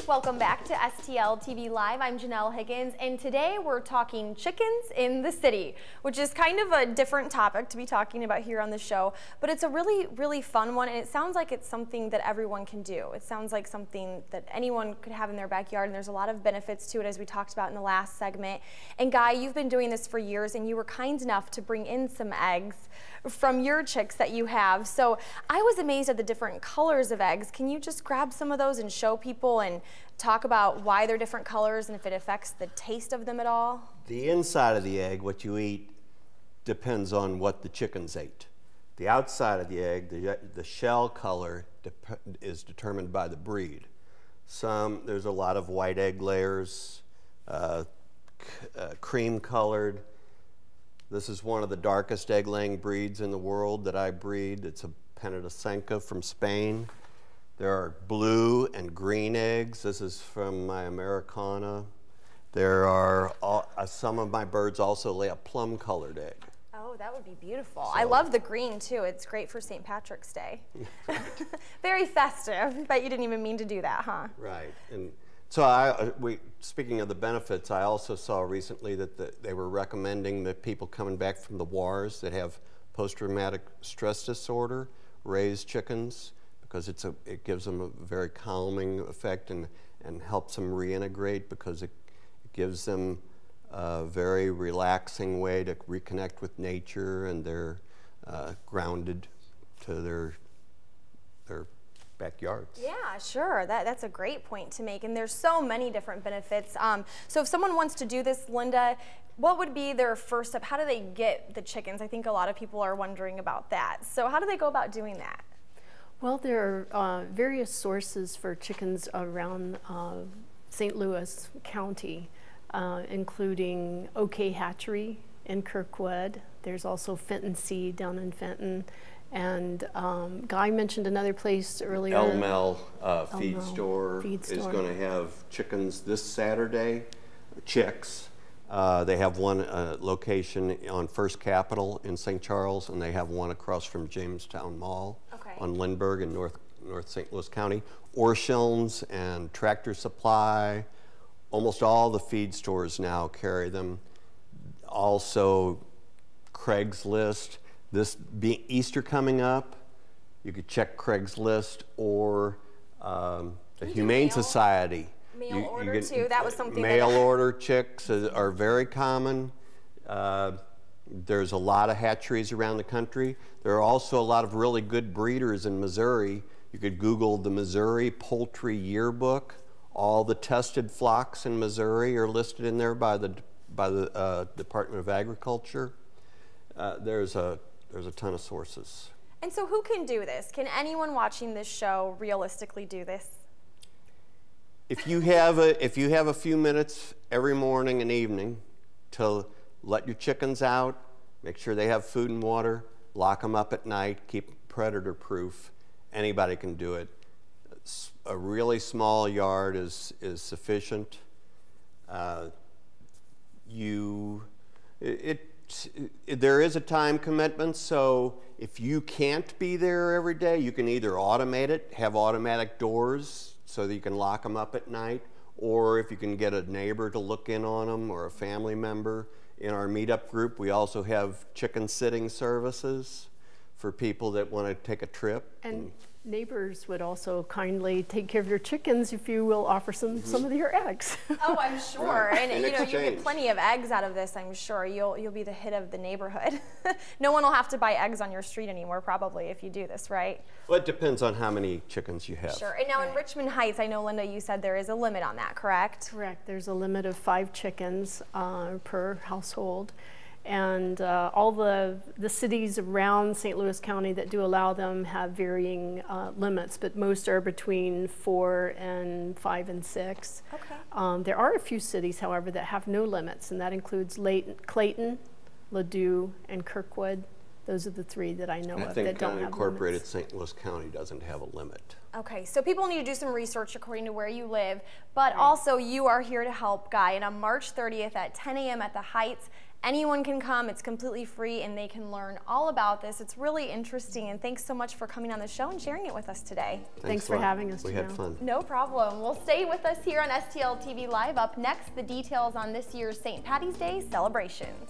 Welcome back to STL TV Live. I'm Janelle Higgins, and today we're talking chickens in the city, which is kind of a different topic to be talking about here on the show, but it's a really fun one, and it sounds like it's something that everyone can do. It sounds like something that anyone could have in their backyard, and there's a lot of benefits to it, as we talked about in the last segment. And Guy, you've been doing this for years, and you were kind enough to bring in some eggs from your chicks that you have. So I was amazed at the different colors of eggs. Can you just grab some of those and show people and talk about why they're different colors and if it affects the taste of them at all? The inside of the egg, what you eat, depends on what the chickens ate. The outside of the egg, the shell color is determined by the breed. There's a lot of white egg layers, cream colored. This is one of the darkest egg-laying breeds in the world that I breed. It's a Penitesenca from Spain. There are blue and green eggs. This is from my Americana. There are, some of my birds also lay a plum-colored egg. Oh, that would be beautiful. So, I love the green, too. It's great for St. Patrick's Day. Very festive, but you didn't even mean to do that, huh? Right. And so speaking of the benefits, I also saw recently that they were recommending that people coming back from the wars that have post-traumatic stress disorder raise chickens, because it gives them a very calming effect and helps them reintegrate, because it gives them a very relaxing way to reconnect with nature, and they're grounded to their backyards. Yeah, sure. That's a great point to make, and there's so many different benefits. So if someone wants to do this, Linda, what would be their first step? How do they get the chickens? I think a lot of people are wondering about that. So how do they go about doing that? Well, there are various sources for chickens around St. Louis County, including OK Hatchery in Kirkwood. There's also Fenton Seed down in Fenton. And Guy mentioned another place earlier. LHLieb feed store is going to have chickens this Saturday, chicks. They have one location on First Capitol in St. Charles, and they have one across from Jamestown Mall on Lindbergh in North St. Louis County. Orscheln's and Tractor Supply, almost all the feed stores now carry them. Also Craigslist. This being Easter coming up, you could check Craigslist or the Humane Society. Mail order too, that was something mail order chicks are very common. There's a lot of hatcheries around the country. There are also a lot of really good breeders in Missouri. You could Google the Missouri Poultry Yearbook. All the tested flocks in Missouri are listed in there by the Department of Agriculture. There's a ton of sources. And so who can do this? Can anyone watching this show realistically do this? If you have a few minutes every morning and evening to let your chickens out, make sure they have food and water, lock them up at night, keep predator proof, anybody can do it. A really small yard is sufficient. There is a time commitment, so if you can't be there every day, you can either automate it, have automatic doors so that you can lock them up at night, or if you can get a neighbor to look in on them or a family member. In our meetup group, we also have chicken sitting services for people that want to take a trip. And neighbors would also kindly take care of your chickens if you will offer some of your eggs. Oh, I'm sure. Right. And you know, you get plenty of eggs out of this, I'm sure. You'll be the hit of the neighborhood. No one will have to buy eggs on your street anymore, probably, if you do this, right? Well, it depends on how many chickens you have. Sure. And now in Richmond Heights, I know, Linda, you said there is a limit on that, correct? Correct. There's a limit of 5 chickens per household. And all the cities around St. Louis County that do allow them have varying limits, but most are between 4 and 5 and 6. Okay. There are a few cities, however, that have no limits, and that includes Clayton, Ladue, and Kirkwood. Those are the 3 that I know of that don't have Incorporated limits. St. Louis County doesn't have a limit. Okay, so people need to do some research according to where you live, but also you are here to help Guy. And on March 30th at 10 a.m. at the Heights, Anyone can come, it's completely free, and they can learn all about this. It's really interesting, and thanks so much for coming on the show and sharing it with us today. Thanks for having us, We had fun. No problem. Well, stay with us here on STL TV Live. Up next, the details on this year's St. Patty's Day celebrations.